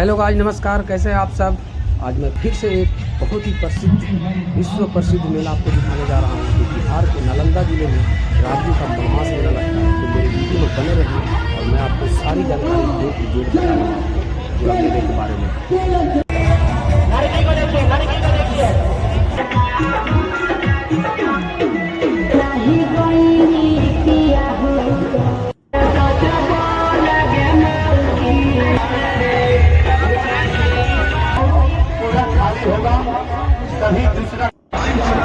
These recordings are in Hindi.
हेलो गाइस, नमस्कार। कैसे हैं आप सब। आज मैं फिर से एक बहुत ही प्रसिद्ध, विश्व प्रसिद्ध मेला आपको दिखाने जा रहा हूँ जो बिहार के नालंदा जिले में राजगीर का मलमास मेला लगता है। तो मेरे वीडियो में बने रहें और मैं आपको सारी जानकारी A to Z बताऊँगा पूरा मेले के बारे में।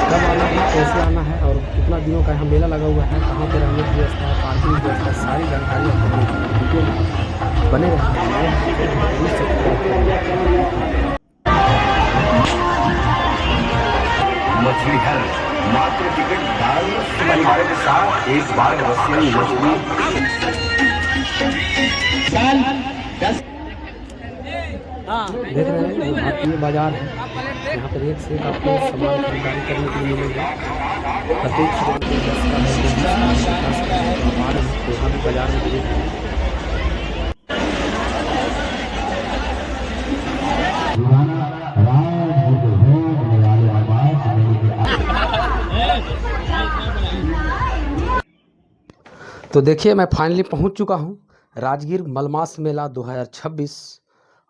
कब आना है, कैसे आना है और कितना दिनों का यहाँ मेला लगा हुआ है, कहाँ पे रहने की व्यवस्था है, पार्किंग की व्यवस्था, सारी जानकारी आपको वीडियो में बने मछली है मात्र टिकट परिवार के साथ एक बार रसियन मछली देख रहे हैं। ये भारतीय बाजार है, यहाँ पर एक से एक आपको सामान खरीदारी करने के लिए मिलेगा। प्रत्येक सामान को 10 का है, 20 का है, 50 का है। तो आप आ रहे हैं तो यहाँ भी बाजार में देख रहे हैं। तो देखिए, मैं फाइनली पहुँच चुका हूँ राजगीर मलमास मेला 2026।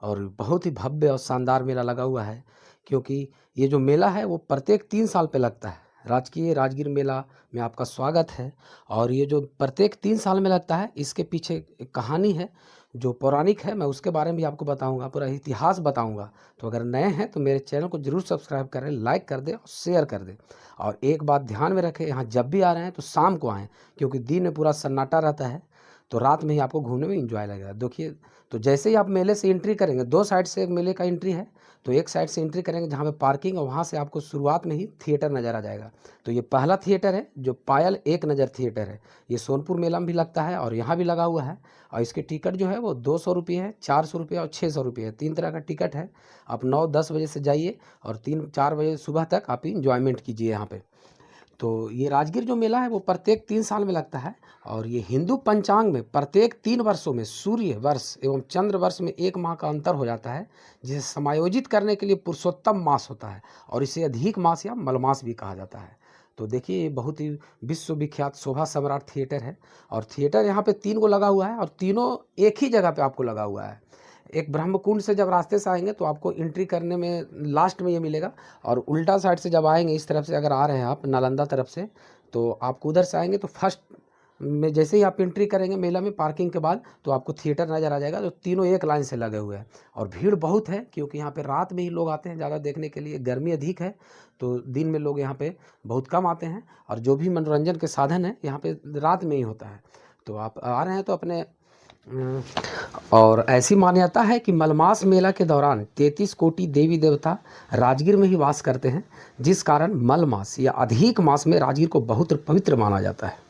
और बहुत ही भव्य और शानदार मेला लगा हुआ है, क्योंकि ये जो मेला है वो प्रत्येक 3 साल पे लगता है। राजगीर मेला में आपका स्वागत है। और ये जो प्रत्येक 3 साल में लगता है, इसके पीछे एक कहानी है जो पौराणिक है। मैं उसके बारे में भी आपको बताऊंगा, पूरा इतिहास बताऊंगा। तो अगर नए हैं तो मेरे चैनल को ज़रूर सब्सक्राइब करें, लाइक कर दें और शेयर कर दें। और एक बात ध्यान में रखें, यहाँ जब भी आ रहे हैं तो शाम को आएँ, क्योंकि दिन में पूरा सन्नाटा रहता है। तो रात में ही आपको घूमने में एंजॉय लगेगा। देखिए, तो जैसे ही आप मेले से एंट्री करेंगे, 2 साइड से एक मेले का एंट्री है। तो एक साइड से एंट्री करेंगे जहाँ पे पार्किंग, और वहाँ से आपको शुरुआत में ही थिएटर नज़र आ जाएगा। तो ये पहला थिएटर है जो पायल एक नज़र थिएटर है। ये सोनपुर मेला में भी लगता है और यहाँ भी लगा हुआ है। और इसके टिकट जो है वो 200 रुपये है, 400 रुपये और 600 रुपये है। 3 तरह का टिकट है। आप 9-10 बजे से जाइए और 3-4 बजे सुबह तक आप इंजॉयमेंट कीजिए यहाँ पे। तो ये राजगीर जो मेला है वो प्रत्येक 3 साल में लगता है। और ये हिंदू पंचांग में प्रत्येक 3 वर्षों में सूर्य वर्ष एवं चंद्र वर्ष में 1 माह का अंतर हो जाता है, जिसे समायोजित करने के लिए पुरुषोत्तम मास होता है। और इसे अधिक मास या मलमास भी कहा जाता है। तो देखिए, ये बहुत ही विश्वविख्यात शोभा सम्राट थिएटर है। और थिएटर यहाँ पे 3 गो लगा हुआ है और तीनों एक ही जगह पे आपको लगा हुआ है। एक ब्रह्मकुंड से जब रास्ते से आएंगे तो आपको एंट्री करने में लास्ट में ये मिलेगा। और उल्टा साइड से जब आएंगे, इस तरफ से अगर आ रहे हैं आप नालंदा तरफ से, तो आपको उधर से आएंगे तो फर्स्ट में जैसे ही आप एंट्री करेंगे मेला में, पार्किंग के बाद, तो आपको थिएटर नज़र आ जाएगा। तो तीनों एक लाइन से लगे हुए हैं। और भीड़ बहुत है, क्योंकि यहाँ पे रात में ही लोग आते हैं ज़्यादा देखने के लिए। गर्मी अधिक है तो दिन में लोग यहाँ पे बहुत कम आते हैं। और जो भी मनोरंजन के साधन है यहाँ पे रात में ही होता है। तो आप आ रहे हैं तो अपने और ऐसी मान्यता है कि मलमास मेला के दौरान 33 कोटि देवी देवता राजगीर में ही वास करते हैं, जिस कारण मलमास या अधिक मास में राजगीर को बहुत पवित्र माना जाता है।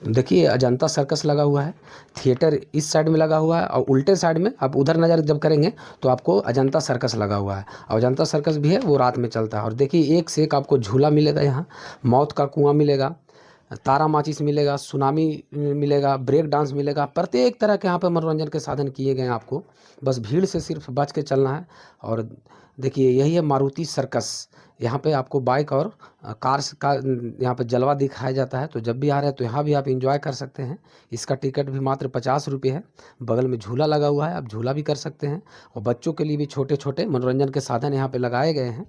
देखिए, अजंता सर्कस लगा हुआ है। थिएटर इस साइड में लगा हुआ है और उल्टे साइड में आप उधर नज़र जब करेंगे तो आपको अजंता सर्कस लगा हुआ है। और अजंता सर्कस भी है, वो रात में चलता है। और देखिए, एक से एक आपको झूला मिलेगा। यहाँ मौत का कुआं मिलेगा, तारा माचिस मिलेगा, सुनामी मिलेगा, ब्रेक डांस मिलेगा। प्रत्येक तरह के यहाँ पे मनोरंजन के साधन किए गए हैं आपको। बस भीड़ से सिर्फ बच के चलना है। और देखिए, यही है मारुति सर्कस। यहाँ पे आपको बाइक और कार का यहाँ पे जलवा दिखाया जाता है। तो जब भी आ रहे हैं तो यहाँ भी आप एंजॉय कर सकते हैं। इसका टिकट भी मात्र 50 रुपये है। बगल में झूला लगा हुआ है, आप झूला भी कर सकते हैं। और बच्चों के लिए भी छोटे छोटे मनोरंजन के साधन यहाँ पे लगाए गए हैं।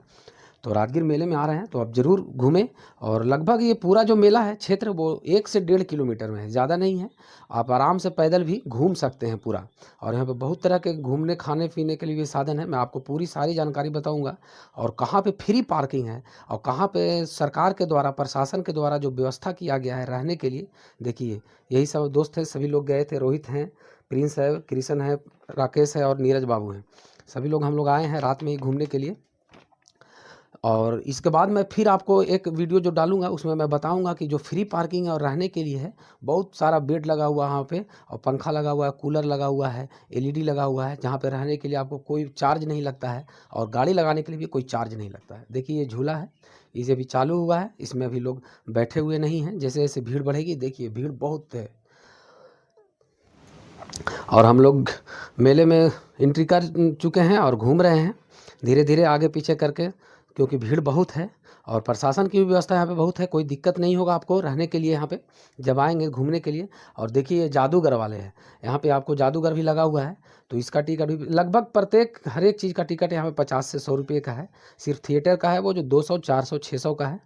तो राजगीर मेले में आ रहे हैं तो आप ज़रूर घूमें। और लगभग ये पूरा जो मेला है क्षेत्र, वो 1 से 1.5 किलोमीटर में है, ज़्यादा नहीं है। आप आराम से पैदल भी घूम सकते हैं पूरा। और यहाँ पे बहुत तरह के घूमने खाने पीने के लिए भी साधन है। मैं आपको पूरी सारी जानकारी बताऊंगा। और कहाँ पे फ्री पार्किंग है और कहाँ पे सरकार के द्वारा, प्रशासन के द्वारा जो व्यवस्था किया गया है रहने के लिए। देखिए, यही सब दोस्त हैं, सभी लोग गए थे। रोहित हैं, प्रिंस है, कृष्ण है, राकेश है और नीरज बाबू हैं। सभी लोग हम लोग आए हैं रात में ही घूमने के लिए। और इसके बाद मैं फिर आपको एक वीडियो जो डालूंगा उसमें मैं बताऊंगा कि जो फ्री पार्किंग है और रहने के लिए है, बहुत सारा बेड लगा हुआ है वहाँ पे, और पंखा लगा हुआ है, कूलर लगा हुआ है, एलईडी लगा हुआ है, जहाँ पे रहने के लिए आपको कोई चार्ज नहीं लगता है। और गाड़ी लगाने के लिए भी कोई चार्ज नहीं लगता है। देखिए, ये झूला है, इसे भी चालू हुआ है। इसमें अभी लोग बैठे हुए नहीं हैं। जैसे जैसे भीड़ बढ़ेगी, देखिए भीड़ बहुत है। और हम लोग मेले में एंट्री कर चुके हैं और घूम रहे हैं धीरे धीरे आगे पीछे करके, क्योंकि भीड़ बहुत है और प्रशासन की भी व्यवस्था यहाँ पे बहुत है। कोई दिक्कत नहीं होगा आपको रहने के लिए यहाँ पे जब आएंगे घूमने के लिए। और देखिए ये जादूगर वाले हैं, यहाँ पे आपको जादूगर भी लगा हुआ है, तो इसका टिकट भी लगभग प्रत्येक हर एक चीज़ का टिकट यहाँ पे 50 से 100 रुपये का है। सिर्फ थिएटर का है वो जो 200, 400, 600 का है।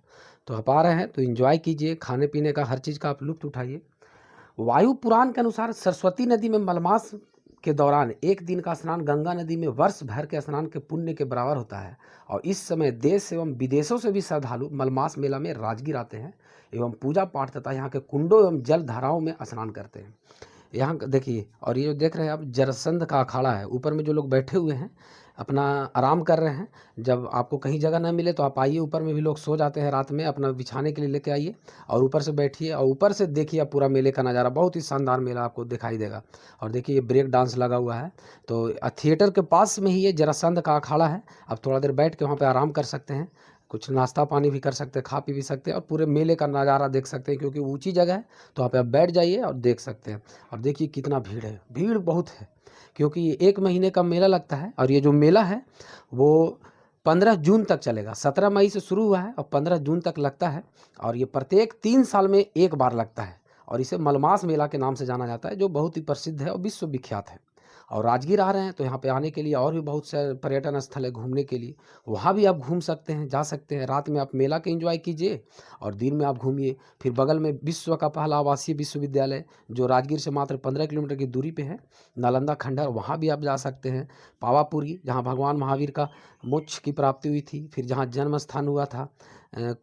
तो आप आ रहे हैं तो इन्जॉय कीजिए, खाने पीने का हर चीज़ का आप लुत्फ़ उठाइए। वायु पुराण के अनुसार सरस्वती नदी में मलमास के दौरान एक दिन का स्नान गंगा नदी में वर्ष भर के स्नान के पुण्य के बराबर होता है। और इस समय देश एवं विदेशों से भी श्रद्धालु मलमास मेला में राजगीर आते हैं एवं पूजा पाठ तथा यहाँ के कुंडों एवं जल धाराओं में स्नान करते हैं। यहाँ देखिए, और ये जो देख रहे हैं आप जरासंध का अखाड़ा है, ऊपर में जो लोग बैठे हुए हैं अपना आराम कर रहे हैं। जब आपको कहीं जगह ना मिले तो आप आइए, ऊपर में भी लोग सो जाते हैं रात में, अपना बिछाने के लिए लेके आइए और ऊपर से बैठिए और ऊपर से देखिए आप पूरा मेले का नज़ारा। बहुत ही शानदार मेला आपको दिखाई देगा। और देखिए ये ब्रेक डांस लगा हुआ है, तो थिएटर के पास में ही ये जरासंध का अखाड़ा है। आप थोड़ा देर बैठ के वहाँ पर आराम कर सकते हैं, कुछ नाश्ता पानी भी कर सकते हैं, खा पी भी सकते हैं और पूरे मेले का नज़ारा देख सकते हैं, क्योंकि ऊंची जगह है तो वहाँ पे आप बैठ जाइए और देख सकते हैं। और देखिए कितना भीड़ है, भीड़ बहुत है, क्योंकि ये 1 महीने का मेला लगता है। और ये जो मेला है वो 15 जून तक चलेगा। 17 मई से शुरू हुआ है और 15 जून तक लगता है। और ये प्रत्येक 3 साल में एक बार लगता है और इसे मलमास मेला के नाम से जाना जाता है, जो बहुत ही प्रसिद्ध है और विश्व विख्यात है। और राजगीर आ रहे हैं तो यहाँ पे आने के लिए और भी बहुत से पर्यटन स्थल है घूमने के लिए, वहाँ भी आप घूम सकते हैं, जा सकते हैं। रात में आप मेला के एंजॉय कीजिए और दिन में आप घूमिए। फिर बगल में विश्व का पहला आवासीय विश्वविद्यालय जो राजगीर से मात्र 15 किलोमीटर की दूरी पे है, नालंदा खंडहर, वहाँ भी आप जा सकते हैं। पावापुरी, जहाँ भगवान महावीर का मोक्ष की प्राप्ति हुई थी, फिर जहाँ जन्म स्थान हुआ था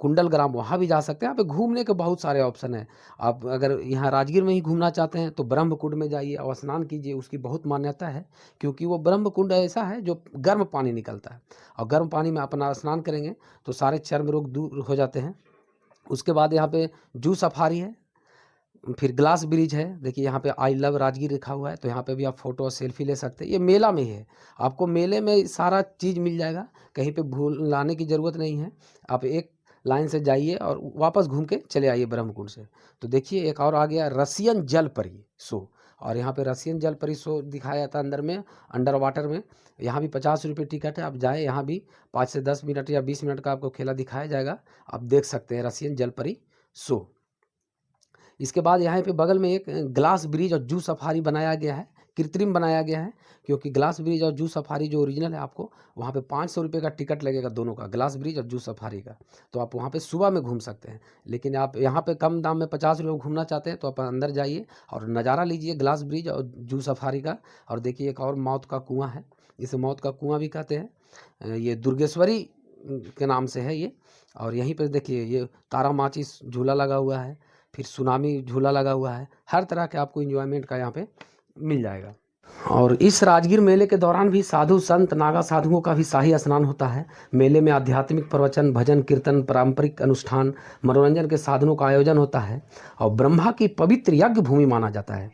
कुंडल ग्राम, वहाँ भी जा सकते हैं। यहाँ पे घूमने के बहुत सारे ऑप्शन हैं। आप अगर यहाँ राजगीर में ही घूमना चाहते हैं तो ब्रह्म कुंड में जाइए और स्नान कीजिए, उसकी बहुत मान्यता है, क्योंकि वो ब्रह्म कुंड ऐसा है जो गर्म पानी निकलता है और गर्म पानी में अपना स्नान करेंगे तो सारे चर्म रोग दूर हो जाते हैं। उसके बाद यहाँ पे जू सफारी है, फिर ग्लास ब्रिज है। देखिए यहाँ पे आई लव राजगीर लिखा हुआ है, तो यहाँ पे भी आप फ़ोटो और सेल्फी ले सकते हैं। ये मेला में ही है, आपको मेले में सारा चीज़ मिल जाएगा, कहीं पे भूल लाने की ज़रूरत नहीं है। आप एक लाइन से जाइए और वापस घूम के चले आइए ब्रह्मकुंड से। तो देखिए एक और आ गया रसियन जल परी शो, और यहाँ पे रसियन जल परी शो दिखाया जाता है अंदर में, अंडर वाटर में। यहाँ भी 50 रुपये टिकट है, आप जाएँ, यहाँ भी 5 से 10 मिनट या 20 मिनट का आपको खेला दिखाया जाएगा, आप देख सकते हैं रसियन जल परी शो। इसके बाद यहाँ पे बगल में एक ग्लास ब्रिज और जू सफारी बनाया गया है, कृत्रिम बनाया गया है, क्योंकि ग्लास ब्रिज और जू सफारी जो ओरिजिनल है आपको वहाँ पे 500 रुपये का टिकट लगेगा दोनों का, ग्लास ब्रिज और जू सफारी का। तो आप वहाँ पे सुबह में घूम सकते हैं, लेकिन आप यहाँ पे कम दाम में 50 रुपये घूमना चाहते हैं तो आप अंदर जाइए और नज़ारा लीजिए ग्लास ब्रिज और जू सफारी का। और देखिए एक और मौत का कुआँ है, इसे मौत का कुआँ भी कहते हैं, ये दुर्गेश्वरी के नाम से है ये। और यहीं पर देखिए ये तारा माचिस झूला लगा हुआ है, फिर सुनामी झूला लगा हुआ है, हर तरह के आपको एंजॉयमेंट का यहाँ पे मिल जाएगा। और इस राजगीर मेले के दौरान भी साधु संत नागा साधुओं का भी शाही स्नान होता है। मेले में आध्यात्मिक प्रवचन, भजन कीर्तन, पारंपरिक अनुष्ठान, मनोरंजन के साधनों का आयोजन होता है और ब्रह्मा की पवित्र यज्ञ भूमि माना जाता है।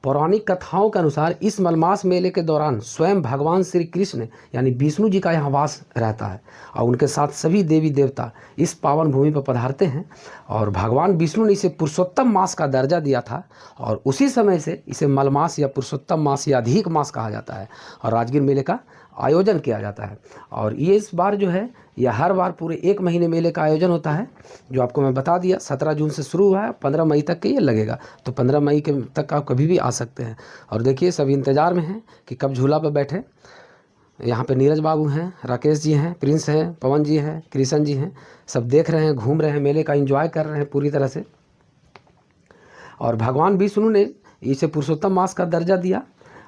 पौराणिक कथाओं के अनुसार इस मलमास मेले के दौरान स्वयं भगवान श्री कृष्ण यानी विष्णु जी का यहाँ वास रहता है और उनके साथ सभी देवी देवता इस पावन भूमि पर पधारते हैं। और भगवान विष्णु ने इसे पुरुषोत्तम मास का दर्जा दिया था और उसी समय से इसे मलमास या पुरुषोत्तम मास या अधिक मास कहा जाता है और राजगीर मेले का आयोजन किया जाता है। और ये इस बार जो है यह हर बार पूरे 1 महीने मेले का आयोजन होता है, जो आपको मैं बता दिया। 17 जून से शुरू हुआ है, 15 मई तक के ये लगेगा, तो 15 मई के तक आप कभी भी आ सकते हैं। और देखिए सभी इंतज़ार में हैं कि कब झूला पर बैठे। यहाँ पे नीरज बाबू हैं, राकेश जी हैं, प्रिंस हैं, पवन जी हैं, कृष्ण जी हैं, सब देख रहे हैं, घूम रहे हैं, मेले का एंजॉय कर रहे हैं पूरी तरह से। और भगवान विष्णु ने इसे पुरुषोत्तम मास का दर्जा दिया।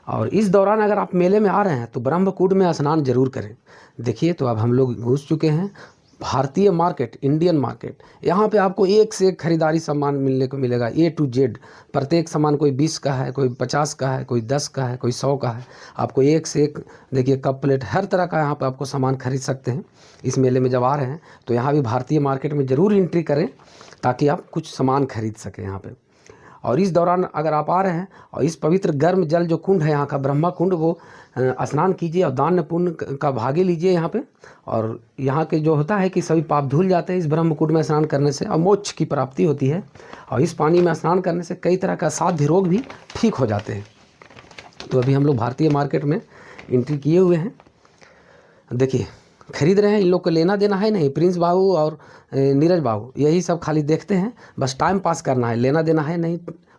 और इस दौरान अगर आप मेले में आ रहे हैं तो ब्रह्मकुंड में स्नान जरूर करें। देखिए तो अब हम लोग घुस चुके हैं भारतीय मार्केट, इंडियन मार्केट। यहाँ पे आपको एक से एक खरीदारी सामान मिलने को मिलेगा, A to Z। प्रत्येक सामान कोई 20 का है, कोई 50 का है, कोई 10 का है, कोई 100 का है। आपको एक से एक देखिए कप प्लेट हर तरह का यहाँ पे आपको सामान खरीद सकते हैं। इस मेले में जब आ रहे हैं तो यहाँ भी भारतीय मार्केट में ज़रूर एंट्री करें ताकि आप कुछ सामान खरीद सकें यहाँ पर। और इस दौरान अगर आप आ रहे हैं और इस पवित्र गर्म जल जो कुंड है यहाँ का ब्रह्मा कुंड, वो स्नान कीजिए और दान पुण्य का भागी लीजिए यहाँ पे। और यहाँ के जो होता है कि सभी पाप धुल जाते हैं इस ब्रह्म कुंड में स्नान करने से और मोक्ष की प्राप्ति होती है। और इस पानी में स्नान करने से कई तरह का साध्य रोग भी ठीक हो जाते हैं। तो अभी हम लोग भारतीय मार्केट में एंट्री किए हुए हैं। देखिए खरीद रहे हैं, इन लोग को लेना देना है नहीं। प्रिंस बाबू और नीरज बाबू यही सब खाली देखते हैं, बस टाइम पास करना है, लेना देना है नहीं।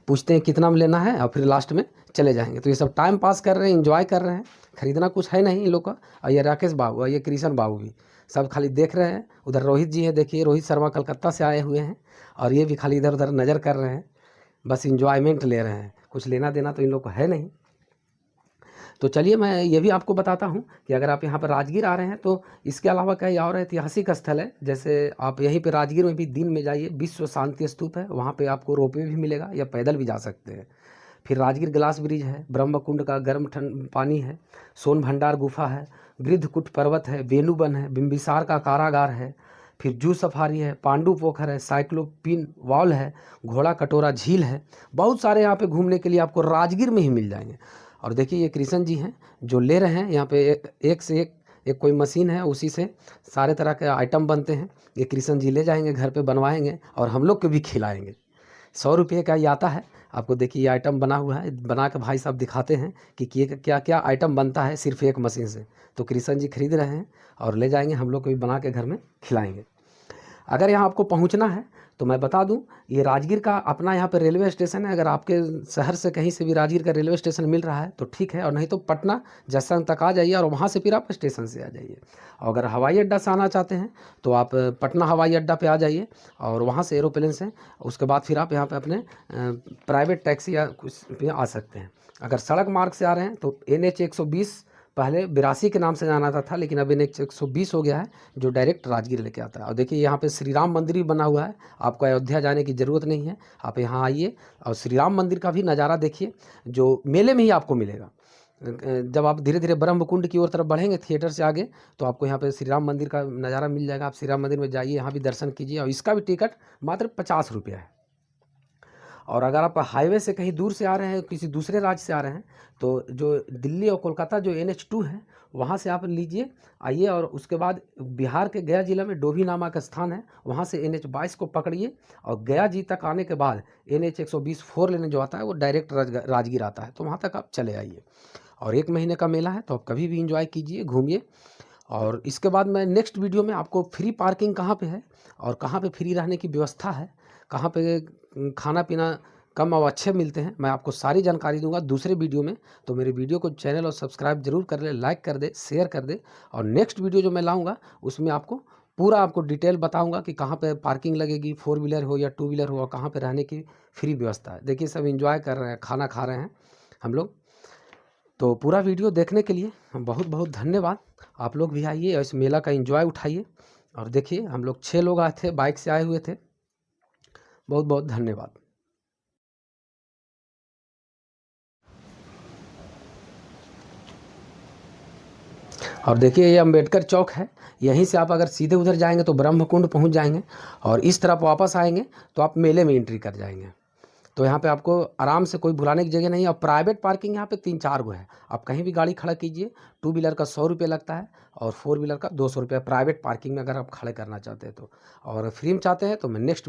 पूछते हैं कितना में लेना है और फिर लास्ट में चले जाएंगे। तो ये सब टाइम पास कर रहे हैं, एंजॉय कर रहे हैं, खरीदना कुछ है नहीं इन लोग का। और ये राकेश बाबू और ये कृष्ण बाबू भी सब खाली देख रहे हैं। उधर रोहित जी है, देखिए रोहित शर्मा कलकत्ता से आए हुए हैं और ये भी खाली इधर उधर नज़र कर रहे हैं, बस इंजॉयमेंट ले रहे हैं। कुछ लेना देना तो इन लोग को है नहीं। तो चलिए मैं ये भी आपको बताता हूँ कि अगर आप यहाँ पर राजगीर आ रहे हैं तो इसके अलावा कई और ऐतिहासिक स्थल है। जैसे आप यहीं पे राजगीर में भी दिन में जाइए, विश्व शांति स्तूप है, वहाँ पे आपको रोपवे भी मिलेगा या पैदल भी जा सकते हैं। फिर राजगीर ग्लास ब्रिज है, ब्रह्म कुंड का गर्म ठंड पानी है, सोन भंडार गुफा है, गृद्धकुट पर्वत है, वेणुवन है, बिम्बिसार का कारागार है, फिर जू सफारी है, पांडु पोखर है, साइक्लोपिन वॉल है, घोड़ा कटोरा झील है। बहुत सारे यहाँ पे घूमने के लिए आपको राजगीर में ही मिल जाएंगे। और देखिए ये कृष्ण जी हैं जो ले रहे हैं यहाँ पे एक से एक कोई मशीन है, उसी से सारे तरह के आइटम बनते हैं। ये कृष्ण जी ले जाएंगे घर पे बनवाएंगे और हम लोग को भी खिलाएंगे। 100 रुपये का ये आता है। आपको देखिए ये आइटम बना हुआ है, बना के भाई साहब दिखाते हैं कि क्या क्या आइटम बनता है सिर्फ एक मशीन से। तो कृष्ण जी खरीद रहे हैं और ले जाएंगे, हम लोग को भी बना के घर में खिलाएंगे। अगर यहाँ आपको पहुँचना है तो मैं बता दूं, ये राजगीर का अपना यहाँ पे रेलवे स्टेशन है। अगर आपके शहर से कहीं से भी राजगीर का रेलवे स्टेशन मिल रहा है तो ठीक है, और नहीं तो पटना जंक्शन तक आ जाइए और वहाँ से फिर आप स्टेशन से आ जाइए। और अगर हवाई अड्डा से आना चाहते हैं तो आप पटना हवाई अड्डा पे आ जाइए और वहाँ से एरोप्लेन से, उसके बाद फिर आप यहाँ पे अपने प्राइवेट टैक्सी या कुछ पे आ सकते हैं। अगर सड़क मार्ग से आ रहे हैं तो NH 120 पहले 82 के नाम से जाना था, लेकिन अब NH 120 हो गया है जो डायरेक्ट राजगीर लेके आता है। और देखिए यहाँ पे श्री राम मंदिर भी बना हुआ है, आपको अयोध्या जाने की ज़रूरत नहीं है। आप यहाँ आइए और श्री राम मंदिर का भी नज़ारा देखिए, जो मेले में ही आपको मिलेगा। जब आप धीरे धीरे ब्रह्म कुंड की ओर तरफ बढ़ेंगे थिएटर से आगे तो आपको यहाँ पे श्री राम मंदिर का नज़ारा मिल जाएगा। आप श्री राम मंदिर में जाइए, यहाँ भी दर्शन कीजिए। और इसका भी टिकट मात्र 50 रुपया है। और अगर आप हाईवे से कहीं दूर से आ रहे हैं, किसी दूसरे राज्य से आ रहे हैं, तो जो दिल्ली और कोलकाता जो NH 2 है वहाँ से आप लीजिए आइए। और उसके बाद बिहार के गया जिला में डोभी नामक स्थान है, वहाँ से NH 22 को पकड़िए और गया जी तक आने के बाद NH 120 4 लेने जो आता है वो डायरेक्ट राजगीर आता है, तो वहाँ तक आप चले आइए। और 1 महीने का मेला है, तो आप कभी भी इंजॉय कीजिए, घूमिए। और इसके बाद मैं नेक्स्ट वीडियो में आपको फ्री पार्किंग कहाँ पे है और कहाँ पे फ्री रहने की व्यवस्था है, कहाँ पे खाना पीना कम और अच्छे मिलते हैं, मैं आपको सारी जानकारी दूंगा दूसरे वीडियो में। तो मेरे वीडियो को चैनल और सब्सक्राइब जरूर कर ले, लाइक कर दे, शेयर कर दे। और नेक्स्ट वीडियो जो मैं लाऊंगा उसमें आपको पूरा आपको डिटेल बताऊंगा कि कहाँ पे पार्किंग लगेगी, 4 व्हीलर हो या 2 व्हीलर हो, और कहाँ पे रहने की फ्री व्यवस्था है। देखिए सब इंजॉय कर रहे हैं, खाना खा रहे हैं हम लोग। तो पूरा वीडियो देखने के लिए बहुत बहुत धन्यवाद। आप लोग भी आइए और इस मेला का एंजॉय उठाइए। और देखिए हम लोग 6 लोग आए थे, बाइक से आए हुए थे। बहुत बहुत धन्यवाद। और देखिए ये अम्बेडकर चौक है, यहीं से आप अगर सीधे उधर जाएंगे तो ब्रह्म कुंड पहुँच जाएंगे और इस तरफ वापस आएंगे तो आप मेले में एंट्री कर जाएंगे। तो यहाँ पे आपको आराम से कोई भुलाने की जगह नहीं है। और प्राइवेट पार्किंग यहाँ पे 3-4 गो है, आप कहीं भी गाड़ी खड़ा कीजिए। 2 व्हीलर का 100 रुपये लगता है और 4 व्हीलर का 200 रुपये प्राइवेट पार्किंग में अगर आप खड़े करना चाहते हैं तो। और फ्री में चाहते हैं तो मैं नेक्स्ट